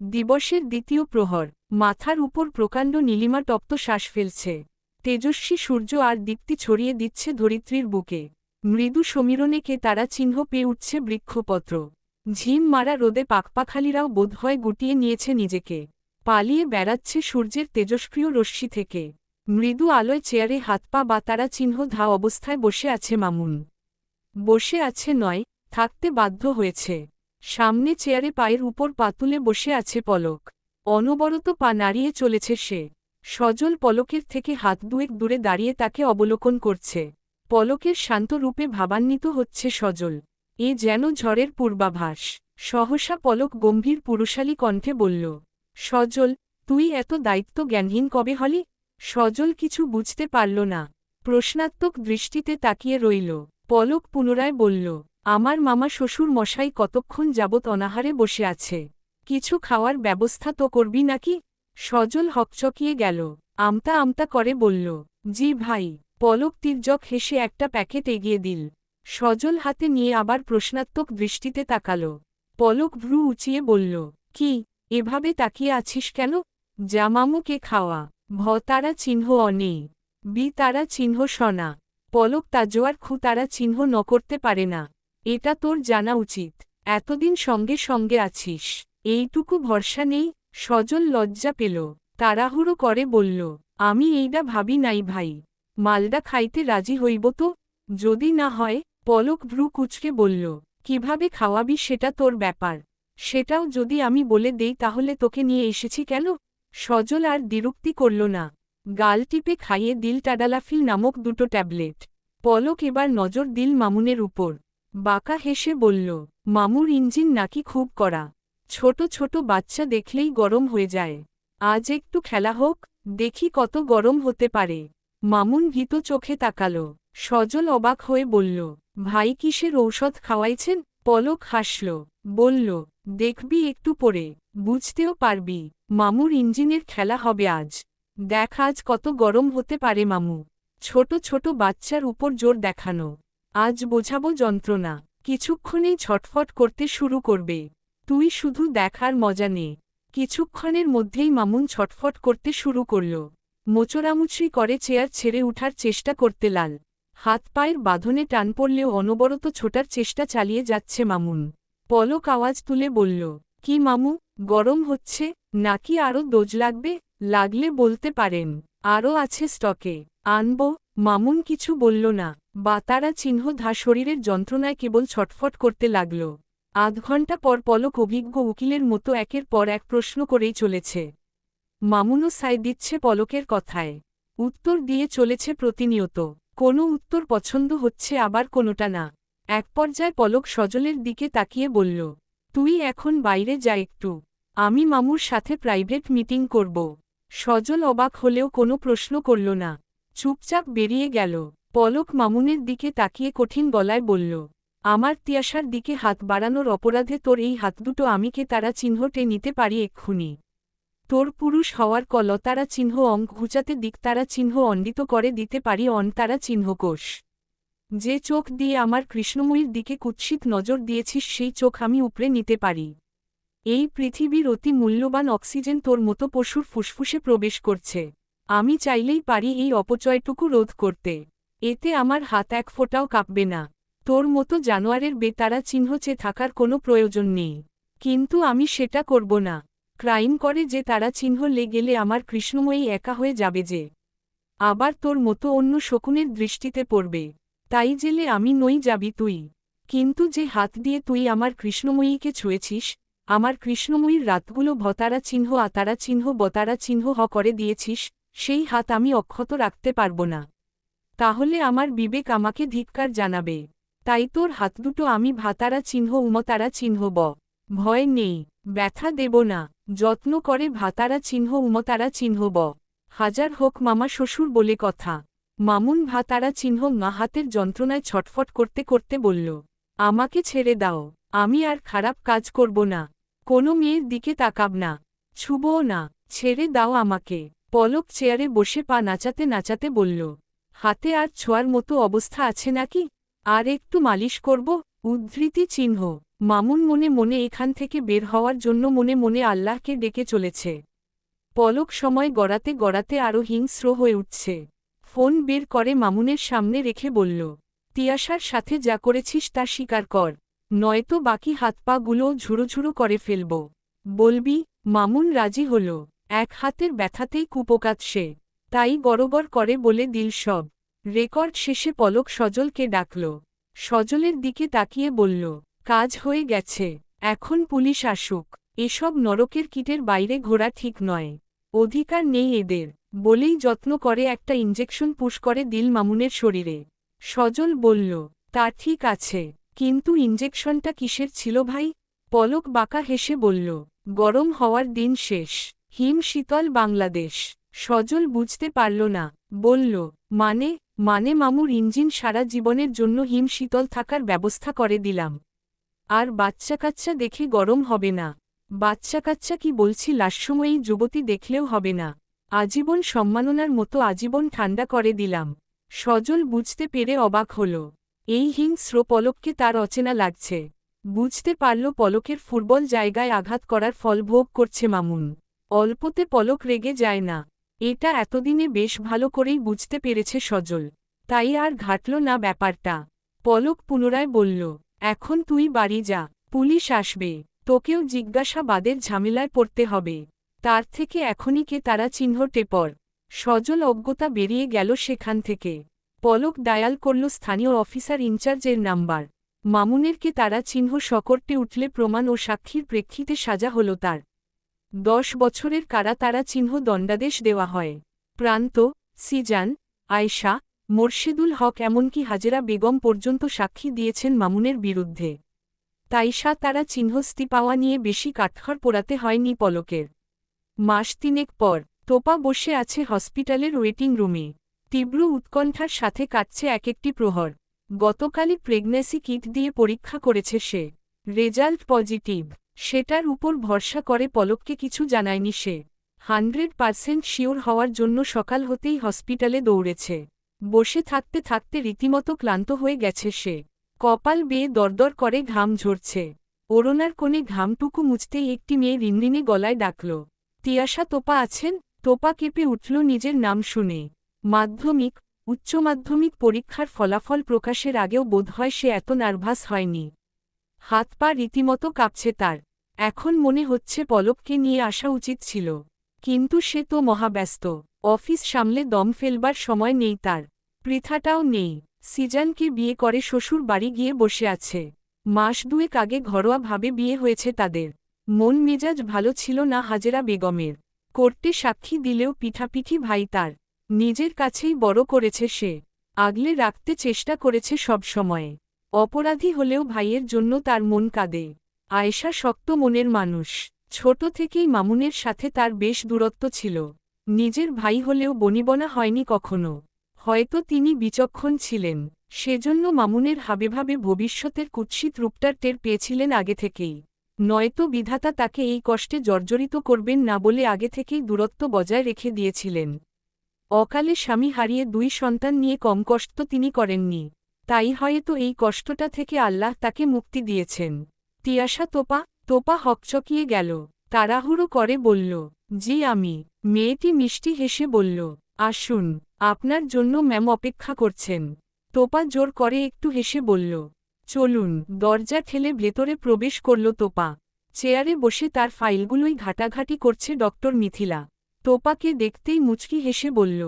দিবসের দ্বিতীয় প্রহর। মাথার উপর প্রকাণ্ড নীলিমা তপ্ত শ্বাস ফেলছে। তেজস্বী সূর্য আর দীপ্তি ছড়িয়ে দিচ্ছে ধরিত্রীর বুকে। মৃদু সমীরণেকে তারা চিহ্ন পেয়ে উঠছে বৃক্ষপত্র। ঝিম মারা রোদে পাকপাখালিরাও বোধহয় গুটিয়ে নিয়েছে নিজেকে। পালিয়ে বেড়াচ্ছে সূর্যের তেজস্ক্রিয় রশ্মি থেকে। মৃদু আলোয় চেয়ারে হাত পা বা তারা চিহ্ন ধা অবস্থায় বসে আছে মামুন। বসে আছে নয়, থাকতে বাধ্য হয়েছে। সামনে চেয়ারে পায়ের উপর পা তুলে বসে আছে পলক। অনবরত পা নাড়িয়ে চলেছে সে। সজল পলকের থেকে হাত দুয়েক দূরে দাঁড়িয়ে তাকে অবলোকন করছে। পলকের শান্ত রূপে ভাবান্বিত হচ্ছে সজল। এ যেন ঝড়ের পূর্বাভাস। সহসা পলক গম্ভীর পুরুষালী কণ্ঠে বলল, সজল, তুই এত দায়িত্ব জ্ঞানহীন কবে হলি? সজল কিছু বুঝতে পারল না। প্রশ্নাত্মক দৃষ্টিতে তাকিয়ে রইল। পলক পুনরায় বলল, আমার মামা শ্বশুর মশাই কতক্ষণ যাবৎ অনাহারে বসে আছে। কিছু খাওয়ার ব্যবস্থা তো করবি নাকি? সজল হকচকিয়ে গেল। আমতা আমতা করে বলল, জি ভাই। পলক তির্যক হেসে একটা প্যাকেট এগিয়ে দিল। সজল হাতে নিয়ে আবার প্রশ্নাত্মক দৃষ্টিতে তাকাল। পলক ভ্রু উঁচিয়ে বলল, কি, এভাবে তাকিয়ে আছিস কেন? যা মামুকে খাওয়া। ভ তারা চিহ্ন অনে। বি তারা চিহ্ন সনা। পলক তাজোয়ার খু তারা চিহ্ন ন করতে পারে না। এটা তোর জানা উচিত। এতদিন সঙ্গে সঙ্গে আছিস, এইটুকু ভরসা নেই? সজল লজ্জা পেল। তাড়াহুড়ো করে বলল, আমি এইডা ভাবি নাই ভাই। মালডা খাইতে রাজি হইব তো? যদি না হয়? পলক ভ্রু কুচকে বলল, কিভাবে খাওয়াবি সেটা তোর ব্যাপার। সেটাও যদি আমি বলে দেই তাহলে তোকে নিয়ে এসেছি কেন? সজল আর দ্বিরুক্তি করল না। গাল টিপে খাইয়ে দিল টাডালাফিল নামক দুটো ট্যাবলেট। পলক এবার নজর দিল মামুনের উপর। বাঁকা হেসে বলল, মামুর ইঞ্জিন নাকি খুব কড়া। ছোট ছোট বাচ্চা দেখলেই গরম হয়ে যায়। আজ একটু খেলা হোক, দেখি কত গরম হতে পারে। মামুন ভীত চোখে তাকাল। সজল অবাক হয়ে বলল, ভাই কিসের ঔষধ খাওয়াইছেন? পলক হাসল, বলল, দেখবি একটু পরে, বুঝতেও পারবি। মামুর ইঞ্জিনের খেলা হবে আজ। দেখ আজ কত গরম হতে পারে মামু। ছোট ছোট বাচ্চার উপর জোর দেখানো। আজ বোঝাবো যন্ত্রণা। কিছুক্ষণেই ছটফট করতে শুরু করবে। তুই শুধু দেখার মজা নে। কিছুক্ষণের মধ্যেই মামুন ছটফট করতে শুরু করল। মোচড়ামুচড়ি করে চেয়ার ছেড়ে উঠার চেষ্টা করতে লাল। হাত পায়ের বাঁধনে টান পড়লেও অনবরত ছোটার চেষ্টা চালিয়ে যাচ্ছে মামুন। পলক আওয়াজ তুলে বলল, কি মামু, গরম হচ্ছে নাকি আরও ডোজ লাগবে? লাগলে বলতে পারেন, আরও আছে স্টকে, আনব। মামুন কিছু বলল না। বাতারা চিহ্ন ধা শরীরের যন্ত্রণায় কেবল ছটফট করতে লাগল। আধ ঘণ্টা পর পলক অভিজ্ঞ উকিলের মতো একের পর এক প্রশ্ন করেই চলেছে। মামুনও সায় দিচ্ছে পলকের কথায়। উত্তর দিয়ে চলেছে প্রতিনিয়ত। কোনো উত্তর পছন্দ হচ্ছে আবার কোনোটা না। এক পর্যায়ে পলক সজলের দিকে তাকিয়ে বলল, তুই এখন বাইরে যা একটু। আমি মামুর সাথে প্রাইভেট মিটিং করব। সজল অবাক হলেও কোনো প্রশ্ন করল না। চুপচাপ বেরিয়ে গেল। পলক মামুনের দিকে তাকিয়ে কঠিন গলায় বলল, আমার তিয়াসার দিকে হাত বাড়ানোর অপরাধে তোর এই হাত দুটো আমি কে তারা চিহ্নটে নিতে পারি এক্ষুনি। তোর পুরুষ হওয়ার কলতারা চিহ্ন অঙ্ক ঘুচাতে দিক তারা চিহ্ন অন্ডিত করে দিতে পারি তারা চিহ্নকোষ। যে চোখ দিয়ে আমার কৃষ্ণময়ীর দিকে কুৎসিত নজর দিয়েছিস সেই চোখ আমি উপড়ে নিতে পারি। এই পৃথিবীর অতি মূল্যবান অক্সিজেন তোর মতো পশুর ফুসফুসে প্রবেশ করছে। আমি চাইলেই পারি এই অপচয়টুকু রোধ করতে। এতে আমার হাত এক ফোঁটাও কাঁপবে না। তোর মতো জানোয়ারের বেতারা চিহ্ন চেয়ে থাকার কোনো প্রয়োজন নেই। কিন্তু আমি সেটা করব না। ক্রাইম করে যে তারা চিহ্ন গেলে আমার কৃষ্ণময়ী একা হয়ে যাবে যে। আবার তোর মতো অন্য শকুনের দৃষ্টিতে পড়বে। তাই জেলে আমি নই যাবি তুই। কিন্তু যে হাত দিয়ে তুই আমার কৃষ্ণময়ীকে ছুঁয়েছিস, আমার কৃষ্ণময়ীর রাতগুলো ভতারা চিহ্ন আতারা চিহ্ন বতারা চিহ্ন করে দিয়েছিস, সেই হাত আমি অক্ষত রাখতে পারব না। তাহলে আমার বিবেক আমাকে ধিক্কার জানাবে। তাই তোর হাত দুটো আমি ভাতারা চিহ্ন উমতারা চিহ্ন ভয় নেই, ব্যথা দেব না। যত্ন করে ভাতারা চিহ্ন উমতারা চিহ্ন হাজার হোক মামা শ্বশুর বলে কথা। মামুন ভাতারা চিহ্ন হাতের যন্ত্রণায় ছটফট করতে করতে বলল, আমাকে ছেড়ে দাও। আমি আর খারাপ কাজ করব না। কোনো মেয়ের দিকে তাকাব না, ছুবও না। ছেড়ে দাও আমাকে। পলক চেয়ারে বসে পা নাচাতে নাচাতে বলল, হাতে আর ছোঁয়ার মতো অবস্থা আছে নাকি? আর একটু মালিশ করব? উদ্ধৃতি চিহ্ন। মামুন মনে মনে এখান থেকে বের হওয়ার জন্য মনে মনে আল্লাহকে ডেকে চলেছে। পলক সময় গড়াতে গড়াতে আরও হিংস্র হয়ে উঠছে। ফোন বের করে মামুনের সামনে রেখে বলল, তিয়াশার সাথে যা করেছিস তা স্বীকার কর, নয়তো বাকি হাত পা গুলোও ঝুড়ো করে ফেলব। বলবি? মামুন রাজি হল। এক হাতের ব্যথাতেই কুপোকাত সে, তাই গড়গড় করে বলে দিল সব। রেকর্ড শেষে পলক সজলকে ডাকল। সজলের দিকে তাকিয়ে বলল, কাজ হয়ে গেছে, এখন পুলিশ আসুক। এসব নরকের কীটের বাইরে ঘোরা ঠিক নয়, অধিকার নেই এদের। বলেই যত্ন করে একটা ইঞ্জেকশন পুশ করে দিল মামুনের শরীরে। সজল বলল, তা ঠিক আছে, কিন্তু ইঞ্জেকশনটা কিসের ছিল ভাই? পলক বাঁকা হেসে বলল, গরম হওয়ার দিন শেষ, হিম শীতল বাংলাদেশ। সজল বুঝতে পারল না, বলল, মানে? মামুর ইঞ্জিন সারা জীবনের জন্য হিম শীতল থাকার ব্যবস্থা করে দিলাম। আর বাচ্চা কাচ্চা দেখে গরম হবে না? বাচ্চা কাচ্চা কি বলছি, লাশসময়ী যুবতী দেখলেও হবে না, আজীবন সম্মাননার মতো আজীবন ঠান্ডা করে দিলাম। সজল বুঝতে পেরে অবাক হল। এই হিংস্র পলককে তার অচেনা লাগছে। বুঝতে পারল পলকের ফুটবল জায়গায় আঘাত করার ফল ভোগ করছে মামুন। অল্পতে পলক রেগে যায় না, এটা এতদিনে বেশ ভালো করেই বুঝতে পেরেছে সজল, তাই আর ঘাটল না ব্যাপারটা। পলক পুনরায় বলল, এখন তুই বাড়ি যা, পুলিশ আসবে, তোকেও জিজ্ঞাসাবাদের ঝামেলায় পড়তে হবে। তার থেকে এখনই কে তারা চিহ্ন টেপর। সজল অজ্ঞতা বেরিয়ে গেল সেখান থেকে। পলক ডায়াল করল স্থানীয় অফিসার ইনচার্জের নাম্বার। মামুনের কে তারা চিহ্ন সকর্টে উঠলে প্রমাণ ও সাক্ষীর প্রেক্ষিতে সাজা হল তার। 10 বছরের কারা তারা চিহ্ন দণ্ডাদেশ দেওয়া হয়। প্রান্ত, সিজান, আয়শা, মোরশেদুল হক এমনকি হাজেরা বেগম পর্যন্ত সাক্ষী দিয়েছেন মামুনের বিরুদ্ধে। তাইশা তারা চিহ্নস্তি পাওয়া নিয়ে বেশি কাঠখড় পোড়াতে হয়নি পলকের। মাস 3 পর তোপা বসে আছে হসপিটালের ওয়েটিং রুমে। তীব্র উৎকণ্ঠার সাথে কাটছে এক একটি প্রহর। গতকালই প্রেগন্যান্সি কিট দিয়ে পরীক্ষা করেছে সে, রেজাল্ট পজিটিভ। সেটার উপর ভরসা করে পলককে কিছু জানায়নি সে। 100% শিওর হওয়ার জন্য সকাল হতেই হসপিটালে দৌড়েছে। বসে থাকতে থাকতে রীতিমতো ক্লান্ত হয়ে গেছে সে। কপাল বেয়ে দরদর করে ঘাম ঝরছে। ওড়নার কোণে ঘামটুকু মুছতেই একটি মেয়ে রিনরিনে গলায় ডাকল, তিয়াশা তোপা আছেন? তোপা কেঁপে উঠল নিজের নাম শুনে। মাধ্যমিক, উচ্চ মাধ্যমিক পরীক্ষার ফলাফল প্রকাশের আগেও বোধহয় সে এত নার্ভাস হয়নি। হাত পা রীতিমতো কাঁপছে তার। এখন মনে হচ্ছে পলককে নিয়ে আসা উচিত ছিল, কিন্তু সে তো মহাব্যস্ত। অফিস সামলে দম ফেলবার সময় নেই তার, পৃথাটাও নেই। সিজানকে বিয়ে করে শ্বশুর বাড়ি গিয়ে বসে আছে। মাস 2 আগে ঘরোয়াভাবে বিয়ে হয়েছে তাদের। মন মেজাজ ভালো ছিল না হাজেরা বেগমের। কোর্টে সাক্ষী দিলেও পিঠাপিঠি ভাই তার। নিজের কাছেই বড় করেছে সে, আগলে রাখতে চেষ্টা করেছে সব সময়ে। অপরাধী হলেও ভাইয়ের জন্য তার মন কাঁদে। আয়েশা শক্ত মনের মানুষ। ছোট থেকেই মামুনের সাথে তার বেশ দূরত্ব ছিল। নিজের ভাই হলেও বনিবনা হয়নি কখনো। হয়তো তিনি বিচক্ষণ ছিলেন, সেজন্য মামুনের হাবেভাবে ভবিষ্যতের কুৎসিত রূপটার টের পেয়েছিলেন আগে থেকেই। নয়তো বিধাতা তাকে এই কষ্টে জর্জরিত করবেন না বলে আগে থেকেই দূরত্ব বজায় রেখে দিয়েছিলেন। অকালে স্বামী হারিয়ে 2 সন্তান নিয়ে কম কষ্ট তিনি করেননি, তাই হয়তো এই কষ্টটা থেকে আল্লাহ তাকে মুক্তি দিয়েছেন। তিয়াশা তোপা হকচকিয়ে গেল, তাড়াহুড়ো করে বলল, জি আমি। মেয়েটি মিষ্টি হেসে বলল, আসুন, আপনার জন্য ম্যাম অপেক্ষা করছেন। তোপা জোর করে একটু হেসে বলল, চলুন। দরজা ঠেলে ভেতরে প্রবেশ করল তোপা। চেয়ারে বসে তার ফাইলগুলোই ঘাটাঘাটি করছে ডক্টর মিথিলা। তোপাকে দেখতেই মুচকি হেসে বলল,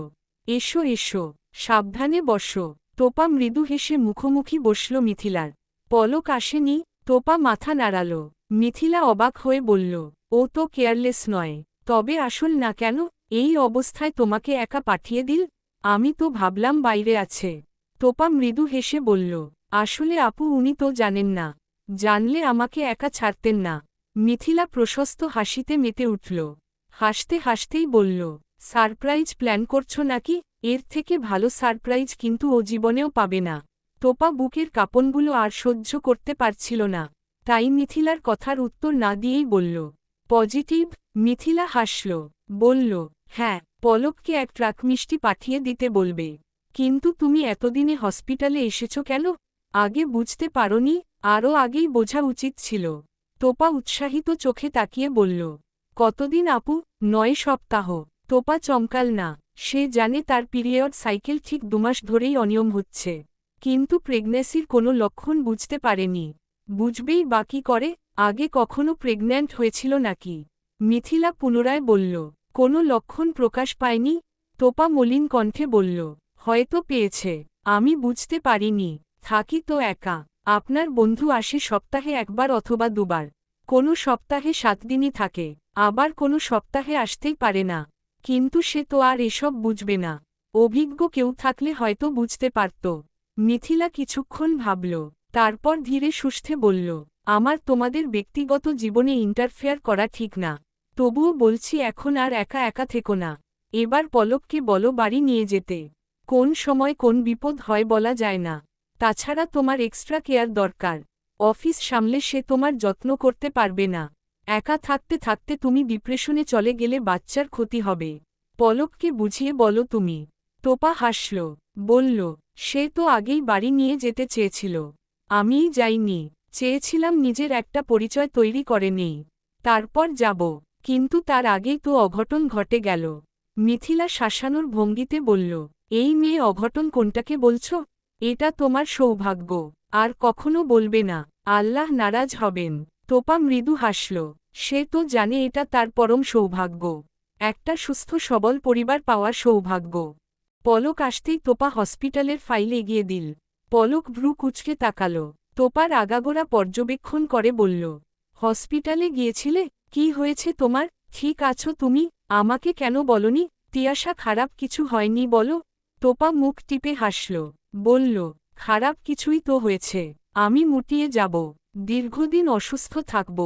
এসো এসো, সাবধানে বসো। তোপা মৃদু হেসে মুখোমুখি বসল মিথিলার। পলক আসেনি? তোপা মাথা নাড়াল। মিথিলা অবাক হয়ে বলল, ও তো কেয়ারলেস নয়। তবে আসল না কেন? এই অবস্থায় তোমাকে একা পাঠিয়ে দিল? আমি তো ভাবলাম বাইরে আছে। তোপা মৃদু হেসে বলল, আসলে আপু উনি তো জানেন না, জানলে আমাকে একা ছাড়তেন না। মিথিলা প্রশস্ত হাসিতে মেতে উঠল। হাসতে হাসতেই বলল, সারপ্রাইজ প্ল্যান করছো নাকি? এর থেকে ভালো সারপ্রাইজ কিন্তু ও জীবনেও পাবে না। তোপা বুকের কাঁপনগুলো আর সহ্য করতে পারছিল না, তাই মিথিলার কথার উত্তর না দিয়েই বলল, পজিটিভ। মিথিলা হাসল, বলল, হ্যাঁ, পলককে এক ট্রাক মিষ্টি পাঠিয়ে দিতে বলবে। কিন্তু তুমি এতদিনে হসপিটালে এসেছ কেন? আগে বুঝতে পারোনি? আরও আগেই বোঝা উচিত ছিল। তোপা উৎসাহিত চোখে তাকিয়ে বলল। কতদিন আপু? 9 সপ্তাহ। তোপা চমকাল না। সে জানে তার পিরিয়ড সাইকেল ঠিক 2 মাস ধরেই অনিয়ম হচ্ছে। কিন্তু প্রেগন্যান্সির কোনো লক্ষণ বুঝতে পারেনি। বুঝবেই বা কী করে? আগে কখনো প্রেগন্যান্ট হয়েছিল নাকি? মিথিলা পুনরায় বলল। কোনো লক্ষণ প্রকাশ পায়নি? তোপা মলিন কণ্ঠে বলল। হয়তো পেয়েছে। আমি বুঝতে পারিনি। থাকি তো একা। আপনার বন্ধু আসে সপ্তাহে 1 বার অথবা 2 বার। কোনো সপ্তাহে 7 দিনই থাকে, আবার কোনো সপ্তাহে আসতেই পারে না। কিন্তু সে তো আর এসব বুঝবে না। অভিজ্ঞ কেউ থাকলে হয়তো বুঝতে পারত। মিথিলা কিছুক্ষণ ভাবল, তারপর ধীরে সুস্থে বলল, আমার তোমাদের ব্যক্তিগত জীবনে ইন্টারফেয়ার করা ঠিক না। তবুও বলছি এখন আর একা একা থেকো না। এবার পলককে বলো বাড়ি নিয়ে যেতে। কোন সময় কোন বিপদ হয় বলা যায় না। তাছাড়া তোমার এক্সট্রা কেয়ার দরকার। অফিস সামলে সে তোমার যত্ন করতে পারবে না। একা থাকতে থাকতে তুমি ডিপ্রেশনে চলে গেলে বাচ্চার ক্ষতি হবে। পলককে বুঝিয়ে বলো তুমি। তোপা হাসল, বলল, সে তো আগেই বাড়ি নিয়ে যেতে চেয়েছিল। আমিই যাইনি। চেয়েছিলাম নিজের একটা পরিচয় তৈরি করে নেই, তারপর যাব। কিন্তু তার আগেই তো অঘটন ঘটে গেল। মিথিলা শাসানোর ভঙ্গিতে বলল, এই মেয়ে অঘটন কোনটাকে বলছো? এটা তোমার সৌভাগ্য। আর কখনো বলবে না, আল্লাহ নারাজ হবেন। তোপা মৃদু হাসল। সে তো জানে এটা তার পরম সৌভাগ্য। একটা সুস্থ সবল পরিবার পাওয়ার সৌভাগ্য। পলক আসতেই তোপা হসপিটালের ফাইল এগিয়ে দিল। পলক ভ্রু কুঁচকে তাকাল। তোপার আগাগোড়া পর্যবেক্ষণ করে বলল, হসপিটালে গিয়েছিলে? কি হয়েছে তোমার? ঠিক আছো তুমি? আমাকে কেন বলনি? তিয়াশা খারাপ কিছু হয়নি বলো। তোপা মুখ টিপে হাসল, বলল, খারাপ কিছুই তো হয়েছে। আমি মুটিয়ে যাব। দীর্ঘদিন অসুস্থ থাকব।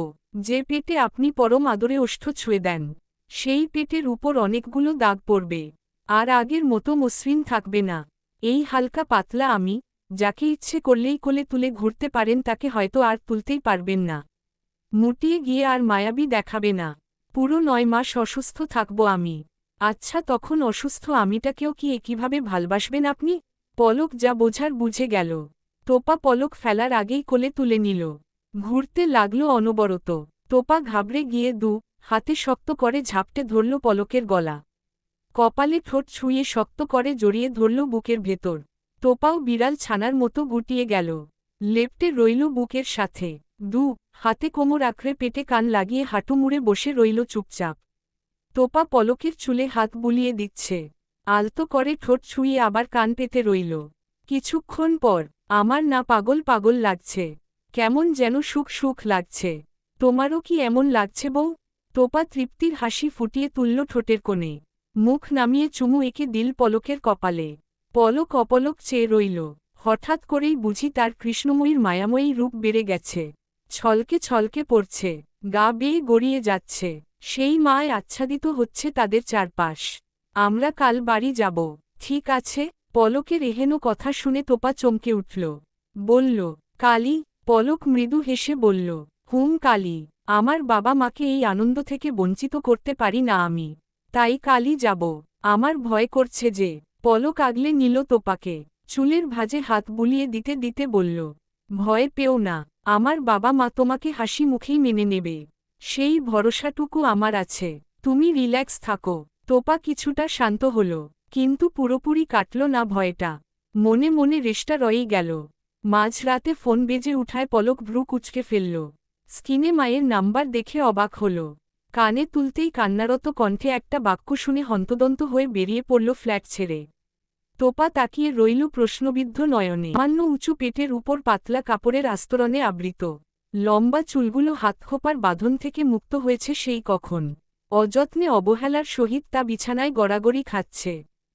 যে পেটে আপনি পরম আদরে ওষ্ঠ ছুঁয়ে দেন, সেই পেটের উপর অনেকগুলো দাগ পড়বে। আর আগের মতো মসৃণ থাকবে না। এই হালকা পাতলা আমি, যাকে ইচ্ছে করলেই কোলে তুলে ঘুরতে পারেন তাকে হয়তো আর তুলতেই পারবেন না। মুটিয়ে গিয়ে আর মায়াবী দেখাবে না। পুরো 9 মাস অসুস্থ থাকব আমি। আচ্ছা তখন অসুস্থ আমিটাকেও কি একইভাবে ভালবাসবেন আপনি? পলক যা বোঝার বুঝে গেল। তোপা পলক ফেলার আগেই কোলে তুলে নিল। ঘুরতে লাগল অনবরত। তোপা ঘাবড়ে গিয়ে হাতে শক্ত করে ঝাপটে ধরল পলকের গলা। কপালে ঠোঁট ছুঁয়ে শক্ত করে জড়িয়ে ধরল বুকের ভেতর। তোপাও বিড়াল ছানার মতো গুটিয়ে গেল। লেপ্টে রইল বুকের সাথে। হাতে কোমর আঁকড়ে পেটে কান লাগিয়ে হাঁটু মুড়ে বসে রইল চুপচাপ। তোপা পলকের চুলে হাত বুলিয়ে দিচ্ছে। আলতো করে ঠোঁট ছুঁয়ে আবার কান পেতে রইল। কিছুক্ষণ পর, আমার না পাগল পাগল লাগছে। কেমন যেন সুখ সুখ লাগছে। তোমারও কি এমন লাগছে বউ? তোপা তৃপ্তির হাসি ফুটিয়ে তুলল ঠোঁটের কোণে। মুখ নামিয়ে চুমু এঁকে দিল পলকের কপালে। পলক অপলক চেয়ে রইল। হঠাৎ করেই বুঝি তার কৃষ্ণময়ীর মায়াময়ী রূপ বেড়ে গেছে। ছলকে ছলকে পড়ছে, গা বেয়ে গড়িয়ে যাচ্ছে। সেই মায় আচ্ছাদিত হচ্ছে তাদের চারপাশ। আমরা কাল বাড়ি যাব। ঠিক আছে? পলকের এহেন কথা শুনে তোপা চমকে উঠল। বলল, কালি? পলক মৃদু হেসে বলল, কালি। আমার বাবা মাকে এই আনন্দ থেকে বঞ্চিত করতে পারি না আমি। তাই কালই যাব। আমার ভয় করছে যে। পলক আগলে নিল তোপাকে। চুলের ভাঁজে হাত বুলিয়ে দিতে দিতে বলল, ভয় পেও না। আমার বাবা মা তোমাকে হাসি মুখেই মেনে নেবে। সেই ভরসাটুকু আমার আছে। তুমি রিল্যাক্স থাকো। তোপা কিছুটা শান্ত হল, কিন্তু পুরোপুরি কাটল না ভয়টা। মনে মনে রেশটা রয়েই গেল। মাঝরাতে ফোন বেজে উঠায় পলক ভ্রু কুঁচকে ফেলল। স্ক্রিনে মায়ের নাম্বার দেখে অবাক হল। কানে তুলতেই কান্নারত কণ্ঠে একটা বাক্য শুনে হন্তদন্ত হয়ে বেরিয়ে পড়ল ফ্ল্যাট ছেড়ে। তোপা তাকিয়ে রইল প্রশ্নবিদ্ধ নয়নে। সামান্য উঁচু পেটের উপর পাতলা কাপড়ের আস্তরণে আবৃত। লম্বা চুলগুলো হাতখোপার বাঁধন থেকে মুক্ত হয়েছে সেই কখন। অযত্নে অবহেলার সহিত তা বিছানায় গড়াগড়ি খাচ্ছে।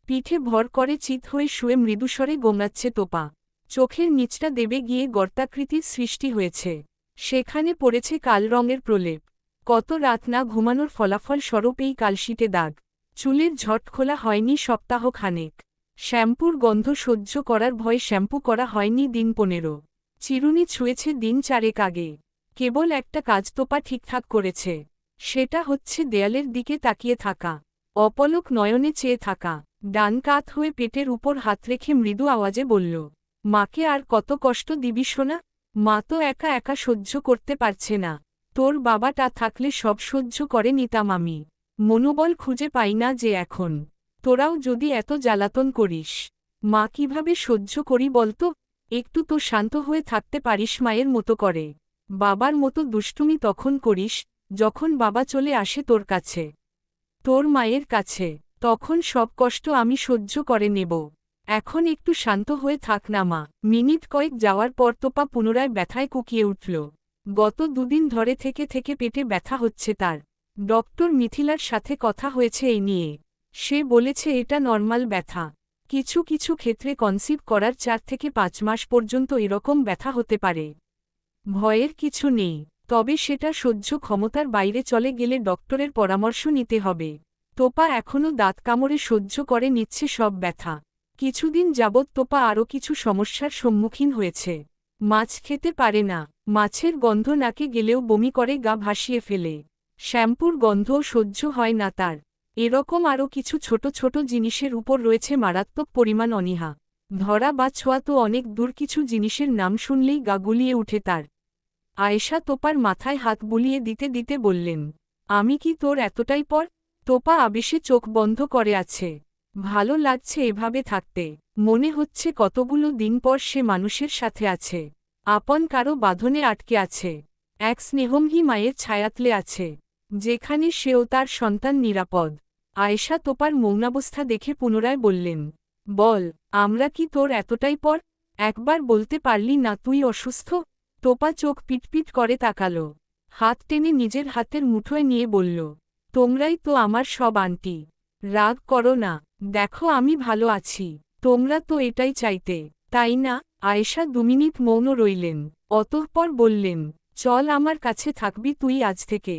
পিঠে ভর করে চিত হয়ে শুয়ে মৃদুস্বরে গোঙাচ্ছে তোপা। চোখের নিচটা দেবে গিয়ে গর্তাকৃতির সৃষ্টি হয়েছে। সেখানে পড়েছে কাল রঙের প্রলেপ। কত রাত না ঘুমানোর ফলাফল স্বরূপ এই কালশিটে দাগ। চুলের ঝট খোলা হয়নি সপ্তাহ খানেক। শ্যাম্পুর গন্ধ সহ্য করার ভয়ে শ্যাম্পু করা হয়নি দিন 15। চিরুনি ছুঁয়েছে দিন 4 আগে। কেবল একটা কাজ তোপা ঠিকঠাক করেছে। সেটা হচ্ছে দেয়ালের দিকে তাকিয়ে থাকা, অপলক নয়নে চেয়ে থাকা। ডান কাত হয়ে পেটের উপর হাত রেখে মৃদু আওয়াজে বলল, মাকে আর কত কষ্ট দিবি সোনা? মা তো একা একা সহ্য করতে পারছে না। তোর বাবাটা থাকলে সব সহ্য করে নিতাম আমি। মনোবল খুঁজে পাই না যে এখন। তোরাও যদি এত জ্বালাতন করিস, মা কিভাবে সহ্য করি বলতো? একটু তো শান্ত হয়ে থাকতে পারিস মায়ের মতো করে। বাবার মতো দুষ্টুমি তখন করিস যখন বাবা চলে আসে তোর কাছে, তোর মায়ের কাছে। তখন সব কষ্ট আমি সহ্য করে নেব। এখন একটু শান্ত হয়ে থাক না মা। মিনিট কয়েক যাওয়ার পর তোপা পুনরায় ব্যথায় কুকিয়ে উঠল। গত দুদিন ধরে থেকে পেটে ব্যথা হচ্ছে তার। ডক্টর মিথিলার সাথে কথা হয়েছে এই নিয়ে। সে বলেছে এটা নর্মাল ব্যথা। কিছু কিছু ক্ষেত্রে কনসিভ করার 4 থেকে 5 মাস পর্যন্ত এরকম ব্যথা হতে পারে। ভয়ের কিছু নেই, তবে সেটা সহ্য ক্ষমতার বাইরে চলে গেলে ডক্টরের পরামর্শ নিতে হবে। তোপা এখনও দাঁত কামড়ে সহ্য করে নিচ্ছে সব ব্যথা। কিছুদিন যাবৎ তোপা আরও কিছু সমস্যার সম্মুখীন হয়েছে। মাছ খেতে পারে না, মাছের গন্ধ নাকে গেলেও বমি করে গা ভাসিয়ে ফেলে। শ্যাম্পুর গন্ধও সহ্য হয় না তার। এরকম আরও কিছু ছোট ছোট জিনিসের উপর রয়েছে মারাত্মক পরিমাণ অনীহা। ধরা বা ছোঁয়া তো অনেক দূর, কিছু জিনিসের নাম শুনলেই গা গুলিয়ে উঠে তার। আয়েশা তোপার মাথায় হাত বুলিয়ে দিতে দিতে বললেন, আমি কি তোর এতটাই পর? তোপা আবেশে চোখ বন্ধ করে আছে। ভালো লাগছে এভাবে থাকতে। মনে হচ্ছে কতগুলো দিন পর সে মানুষের সাথে আছে, আপন কারো বাঁধনে আটকে আছে, এক স্নেহমহী মায়ের ছায়াতলে আছে, যেখানে সেও তার সন্তান নিরাপদ। আয়েশা তোপার মৌনাবস্থা দেখে পুনরায় বললেন, বল, আমরা কি তোর এতটাই পর? একবার বলতে পারলি না তুই অসুস্থ? তোপা চোখ পিটপিট করে তাকালো, হাত টেনে নিজের হাতের মুঠোয় নিয়ে বলল, তোমরাই তো আমার সব আন্টি। রাগ করো না, দেখো আমি ভালো আছি। তোমরা তো এটাই চাইতে, তাই না? আয়েশা 2 মিনিট মৌন রইলেন, অতঃপর বললেন, চল আমার কাছে থাকবি তুই আজ থেকে।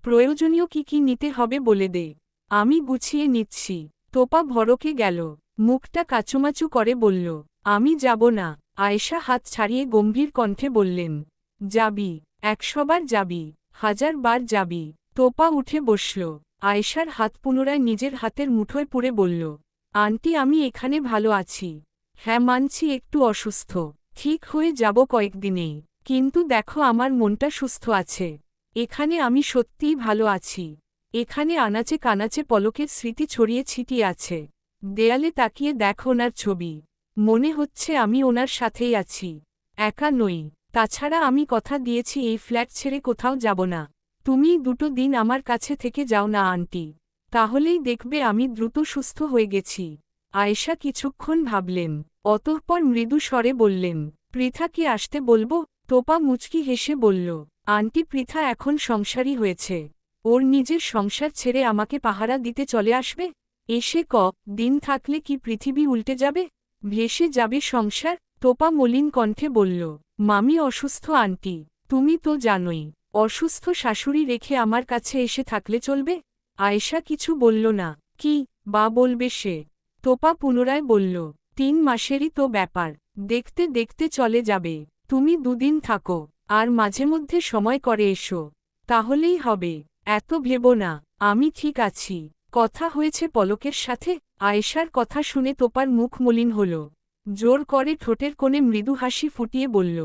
প্রয়োজনীয় কি নিতে হবে বলে দে, আমি গুছিয়ে নিচ্ছি। তোপা ভড়কে গেল, মুখটা কাচুমাচু করে বলল, আমি যাব না। আয়েশা হাত ছাড়িয়ে গম্ভীর কণ্ঠে বললেন, যাবি, 100 বার যাবি, 1000 বার যাবি। তোপা উঠে বসল, আয়েশার হাত পুনরায় নিজের হাতের মুঠোয় পুরে বলল, আন্টি আমি এখানে ভালো আছি। হ্যাঁ মানছি একটু অসুস্থ, ঠিক হয়ে যাব কয়েকদিনেই, কিন্তু দেখো আমার মনটা সুস্থ আছে। এখানে আমি সত্যিই ভালো আছি। এখানে আনাচে কানাচে পলকের স্মৃতি ছড়িয়ে ছিটিয়ে আছে। দেয়ালে তাকিয়ে দেখ ওনার ছবি, মনে হচ্ছে আমি ওনার সাথেই আছি, একা নই। তাছাড়া আমি কথা দিয়েছি এই ফ্ল্যাট ছেড়ে কোথাও যাব না। তুমি 2 দিন আমার কাছে থেকে যাও না আন্টি, তাহলেই দেখবে আমি দ্রুত সুস্থ হয়ে গেছি। আয়েশা কিছুক্ষণ ভাবলেন, অতঃপর মৃদু স্বরে বললেন, পৃথাকে আসতে বলবো? তোপা মুচকি হেসে বলল, আন্টি পৃথা এখন সংসারী হয়েছে, ওর নিজের সংসার ছেড়ে আমাকে পাহারা দিতে চলে আসবে? এসে দিন থাকলে কি পৃথিবী উল্টে যাবে, ভেসে যাবে সংসার? তোপা মলিন কণ্ঠে বলল, মামি অসুস্থ আন্টি, তুমি তো জানোই। অসুস্থ শাশুড়ি রেখে আমার কাছে এসে থাকলে চলবে? আয়েশা কিছু বলল না। কি বা বলবে সে? তোপা পুনরায় বলল, 3 মাসেরই তো ব্যাপার, দেখতে দেখতে চলে যাবে। তুমি 2 দিন থাকো, আর মাঝে মধ্যে সময় করে এসো, তাহলেই হবে। এত ভেবো না, আমি ঠিক আছি। কথা হয়েছে পলকের সাথে? আয়েশার কথা শুনে তোপার মুখ মলিন হল। জোর করে ঠোঁটের কোণে মৃদু হাসি ফুটিয়ে বলল,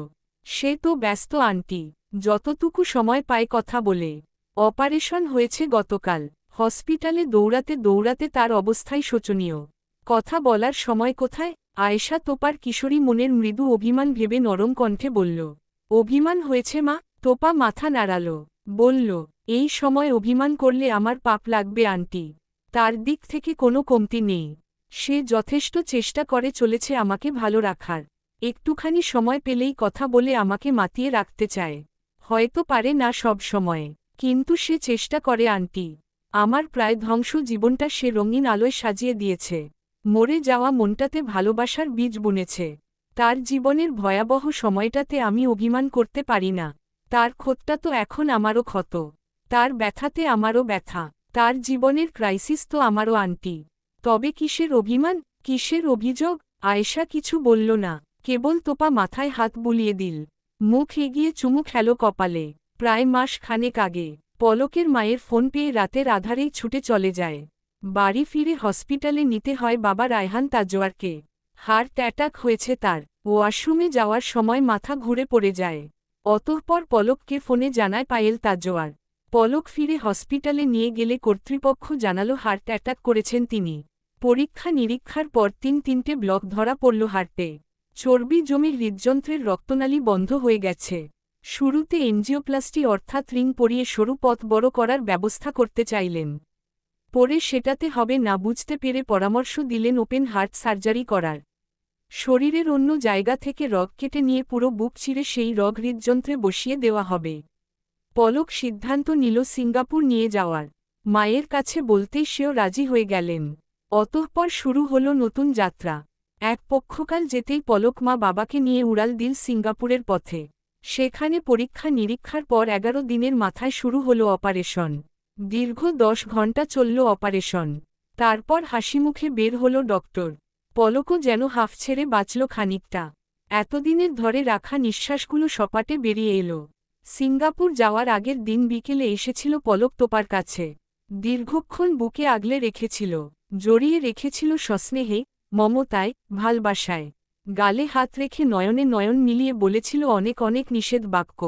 সে তো ব্যস্ত আন্টি, যতটুকু সময় পায় কথা বলে। অপারেশন হয়েছে গতকাল, হসপিটালে দৌড়াতে দৌড়াতে তার অবস্থাই শোচনীয়। কথা বলার সময় কোথায়? আয়েশা তোপার কিশোরী মনের মৃদু অভিমান ভেবে নরম কণ্ঠে বলল, অভিমান হয়েছে মা? তোপা মাথা নাড়াল, বলল, এই সময় অভিমান করলে আমার পাপ লাগবে আন্টি। তার দিক থেকে কোনো কমতি নেই, সে যথেষ্ট চেষ্টা করে চলেছে আমাকে ভালো রাখার। একটুখানি সময় পেলেই কথা বলে আমাকে মাতিয়ে রাখতে চায়। হয়তো পারে না সব সময়ে, কিন্তু সে চেষ্টা করে আন্টি। আমার প্রায় ধ্বংস জীবনটা সে রঙিন আলোয় সাজিয়ে দিয়েছে, মরে যাওয়া মনটাতে ভালোবাসার বীজ বুনেছে। তার জীবনের ভয়াবহ সময়টাতে আমি অভিমান করতে পারি না। তার ক্ষতটা তো এখন আমারও ক্ষত, তার ব্যথাতে আমারও ব্যথা, তার জীবনের ক্রাইসিস তো আমারও আন্টি। তবে কিসের অভিমান, কিসের অভিযোগ? আয়েশা কিছু বলল না, কেবল তোপা মাথায় হাত বুলিয়ে দিল, মুখ এগিয়ে চুমু খেল কপালে। প্রায় মাস খানেক আগে পলকের মায়ের ফোন পেয়ে রাতের আধারেই ছুটে চলে যায়। বাড়ি ফিরে হসপিটালে নিতে হয় বাবা রায়হান তাজওয়ারকে। হার্ট অ্যাটাক হয়েছে তার। ওয়াশরুমে যাওয়ার সময় মাথা ঘুরে পড়ে যায়। অতঃপর পলককে ফোনে জানায় পায়েল তাজোয়ার। পলক ফিরে হসপিটালে নিয়ে গেলে কর্তৃপক্ষ জানালো হার্ট অ্যাটাক করেছেন তিনি। পরীক্ষা নিরীক্ষার পর 3টে ব্লক ধরা পড়ল হার্টে। চর্বি জমে হৃদযন্ত্রের রক্তনালী বন্ধ হয়ে গেছে। শুরুতে এনজিওপ্লাস্টি অর্থাৎ রিং পরিয়ে সরু পথ বড় করার ব্যবস্থা করতে চাইলেন। পরে সেটাতে হবে না বুঝতে পেরে পরামর্শ দিলেন ওপেন হার্ট সার্জারি করার। শরীরের অন্য জায়গা থেকে রগ কেটে নিয়ে পুরো বুক চিরে সেই রগ হৃদযন্ত্রে বসিয়ে দেওয়া হবে। পলক সিদ্ধান্ত নিল সিঙ্গাপুর নিয়ে যাওয়ার। মায়ের কাছে বলতেই সেও রাজি হয়ে গেলেন। অতঃপর শুরু হলো নতুন যাত্রা। এক পক্ষকাল যেতেই পলক মা বাবাকে নিয়ে উড়াল দিল সিঙ্গাপুরের পথে। সেখানে পরীক্ষা নিরীক্ষার পর 11 দিনের মাথায় শুরু হলো অপারেশন। দীর্ঘ 10 ঘণ্টা চলল অপারেশন। তারপর হাসিমুখে বের হলো ডক্টর। পলকও যেন হাফ ছেড়ে বাঁচল খানিকটা। এতদিনের ধরে রাখা নিঃশ্বাসগুলো সপাটে বেরিয়ে এলো। সিঙ্গাপুর যাওয়ার আগের দিন বিকেলে এসেছিল পলক তোপার কাছে। দীর্ঘক্ষণ বুকে আগলে রেখেছিল, জড়িয়ে রেখেছিল সস্নেহে, মমতায়, ভালবাসায়। গালে হাত রেখে নয়নে নয়ন মিলিয়ে বলেছিল অনেক অনেক নিষেধ বাক্য।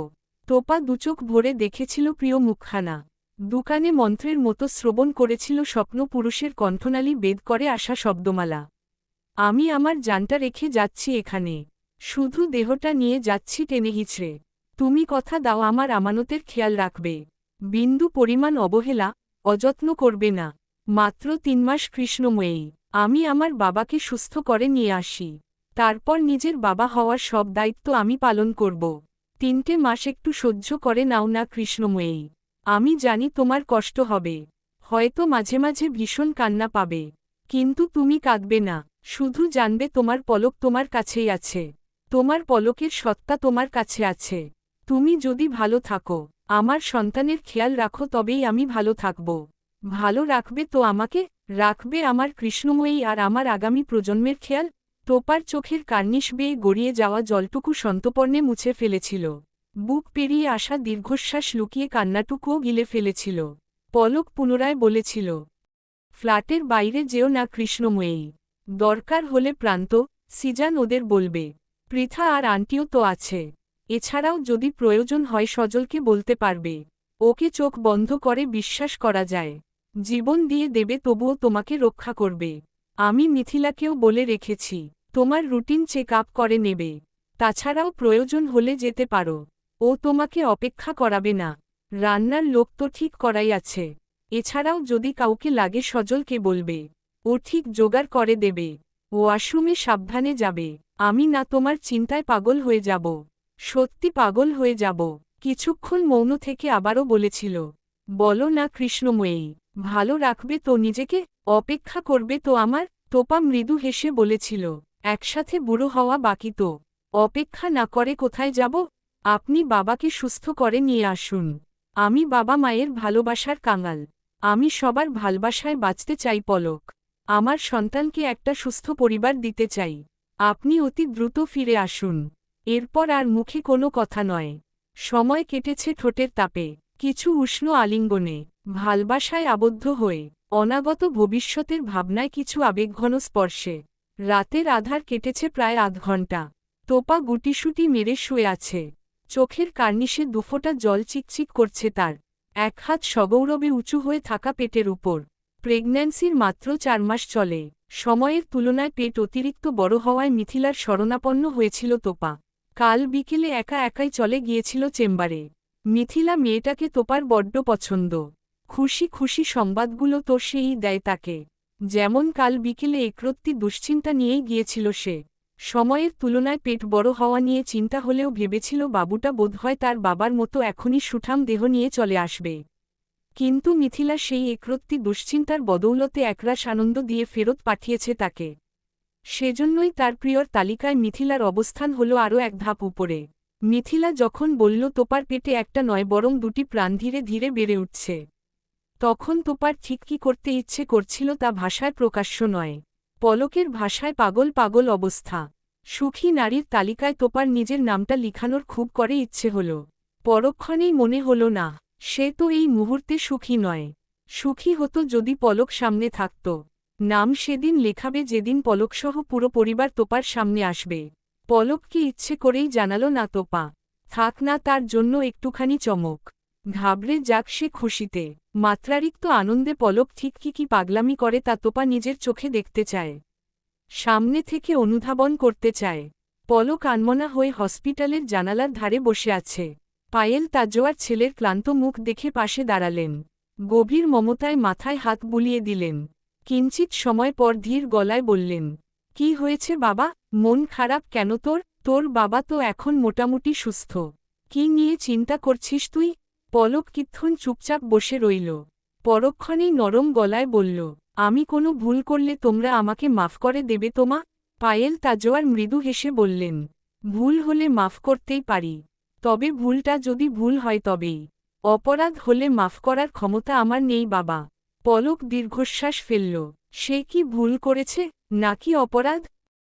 তোপা দুচোখ ভরে দেখেছিল প্রিয় মুখখানা। দোকানে মন্ত্রের মতো শ্রবণ করেছিল স্বপ্ন পুরুষের কণ্ঠনালী বেদ করে আসা শব্দমালা। আমি আমার জানটা রেখে যাচ্ছি এখানে, শুধু দেহটা নিয়ে যাচ্ছি টেনে হিচড়ে। তুমি কথা দাও আমার আমানতের খেয়াল রাখবে। বিন্দু পরিমাণ অবহেলা, অযত্ন করবে না। মাত্র 3 মাস কৃষ্ণময়ী। আমি আমার বাবাকে সুস্থ করে নিয়ে আসি। তারপর নিজের বাবা হওয়ার সব দায়িত্ব আমি পালন করব। 3টে মাস একটু সহ্য করে নাও না কৃষ্ণময়ী। আমি জানি তোমার কষ্ট হবে, হয়তো মাঝে মাঝে ভীষণ কান্না পাবে, কিন্তু তুমি কাঁদবে না। শুধু জানবে তোমার পলক তোমার কাছেই আছে। তোমার পলকের সত্তা তোমার কাছে আছে। তুমি যদি ভালো থাকো, আমার সন্তানের খেয়াল রাখো, তবেই আমি ভালো থাকব। ভালো রাখবে তো আমাকে, রাখবে আমার কৃষ্ণময়ী আর আমার আগামী প্রজন্মের খেয়াল। তোপার চোখের কার্নিশ বেয়ে গড়িয়ে যাওয়া জলটুকু সন্তর্পণে মুছে ফেলেছিল। বুক পেরিয়ে আসা দীর্ঘশ্বাস লুকিয়ে কান্নাটুকুও গিলে ফেলেছিল। পলক পুনরায় বলেছিল, ফ্ল্যাটের বাইরে যেও না কৃষ্ণময়ী। দরকার হলে প্রান্ত, সিজান ওদের বলবে। পৃথা আর আন্টিও তো আছে। এছাড়াও যদি প্রয়োজন হয় সজলকে বলতে পারবে। ওকে চোখ বন্ধ করে বিশ্বাস করা যায়। জীবন দিয়ে দেবে তবুও তোমাকে রক্ষা করবে। আমি মিথিলাকেও বলে রেখেছি, তোমার রুটিন চেক আপ করে নেবে। তাছাড়াও প্রয়োজন হলে যেতে পারো। ও তোমাকে অপেক্ষা করাবে না। রান্নার লোক তো ঠিক করাই আছে। এছাড়াও যদি কাউকে লাগে সজলকে বলবে, ও ঠিক জোগাড় করে দেবে। ওয়াশরুমে সাবধানে যাবে। আমি না তোমার চিন্তায় পাগল হয়ে যাব, সত্যি পাগল হয়ে যাব। কিছুক্ষণ মৌন থেকে আবারও বলেছিল, বলো না কৃষ্ণময়ী, ভালো রাখবে তো নিজেকে, অপেক্ষা করবে তো আমার। তোপা মৃদু হেসে বলেছিল, একসাথে বুড়ো হওয়া বাকি তো। অপেক্ষা না করে কোথায় যাব? আপনি বাবাকে সুস্থ করে নিয়ে আসুন। আমি বাবা মায়ের ভালোবাসার কাঙাল। আমি সবার ভালোবাসায় বাঁচতে চাই পলক। আমার সন্তানকে একটা সুস্থ পরিবার দিতে চাই। আপনি অতি দ্রুত ফিরে আসুন। এরপর আর মুখে কোনো কথা নয়। সময় কেটেছে ঠোঁটের তাপে, কিছু উষ্ণ আলিঙ্গনে, ভালবাসায় আবদ্ধ হয়ে, অনাগত ভবিষ্যতের ভাবনায় কিছু আবেগঘন স্পর্শে। রাতের আধার কেটেছে প্রায় আধ ঘণ্টা। তোপা গুটিসুটি মেরে শুয়ে আছে। চোখের কার্নিশে দুফোঁটা জল চিকচিক করছে তার। এক হাত সগৌরবে উঁচু হয়ে থাকা পেটের উপর। প্রেগন্যান্সির মাত্র 4 মাস চলে। সময়ের তুলনায় পেট অতিরিক্ত বড় হওয়ায় মিথিলার শরণাপন্ন হয়েছিল তোপা। কাল বিকেলে একা একাই চলে গিয়েছিল চেম্বারে। মিথিলা মেয়েটাকে তোপার বড্ড পছন্দ। খুশি খুশি সংবাদগুলো তো সেই দেয় তাকে। যেমন কাল বিকেলে একরত্তি দুশ্চিন্তা নিয়েই গিয়েছিল সে। সময়ের তুলনায় পেট বড় হওয়া নিয়ে চিন্তা হলেও ভেবেছিল বাবুটা বোধহয় তার বাবার মতো এখনই সুঠাম দেহ নিয়ে চলে আসবে। কিন্তু মিথিলা সেই একরত্তি দুশ্চিন্তার বদৌলতে একরাশ আনন্দ দিয়ে ফেরত পাঠিয়েছে তাকে। সেজন্যই তার প্রিয়র তালিকায় মিথিলার অবস্থান হল আরও এক ধাপ উপরে। মিথিলা যখন বলল তোপার পেটে একটা নয় বরং 2টি প্রাণ ধীরে ধীরে বেড়ে উঠছে, তখন তোপার ঠিক কী করতে ইচ্ছে করছিল তা ভাষায় প্রকাশ্য নয়। পলকের ভাষায় পাগল পাগল অবস্থা। সুখী নারীর তালিকায় তোপার নিজের নামটা লিখানোর খুব করে ইচ্ছে হল। পরক্ষণেই মনে হল না, সে তো এই মুহূর্তে সুখী নয়। সুখী হতো যদি পলক সামনে থাকত। নাম সেদিন লেখাবে যেদিন পলকসহ পুরো পরিবার তোপার সামনে আসবে। পলককে ইচ্ছে করেই জানালো না তোপা। থাক না, তার জন্য একটুখানি চমক। ঘাবড়ে যাক সে খুশিতে। মাত্রারিক্ত আনন্দে পলক ঠিক কি পাগলামি করে তা তোপা নিজের চোখে দেখতে চায়। সামনে থেকে অনুধাবন করতে চায়। পলক আনমনা হয়ে হসপিটালের জানালার ধারে বসে আছে। পায়েল তাজোয়ার ছেলের ক্লান্ত মুখ দেখে পাশে দাঁড়ালেন। গভীর মমতায় মাথায় হাত বুলিয়ে দিলেন। কিঞ্চিত সময় পর ধীর গলায় বললেন, কি হয়েছে বাবা, মন খারাপ কেন তোর? তোর বাবা তো এখন মোটামুটি সুস্থ। কি নিয়ে চিন্তা করছিস তুই? পলক কিক্ষণ চুপচাপ বসে রইল। পরক্ষণেই নরম গলায় বলল, আমি কোনো ভুল করলে তোমরা আমাকে মাফ করে দেবে তো মা? পায়েল তাজোয়ার মৃদু হেসে বললেন, ভুল হলে মাফ করতেই পারি, তবে ভুলটা যদি ভুল হয় তবেই। অপরাধ হলে মাফ করার ক্ষমতা আমার নেই বাবা। পলক দীর্ঘশ্বাস ফেলল। সে কি ভুল করেছে, নাকি অপরাধ?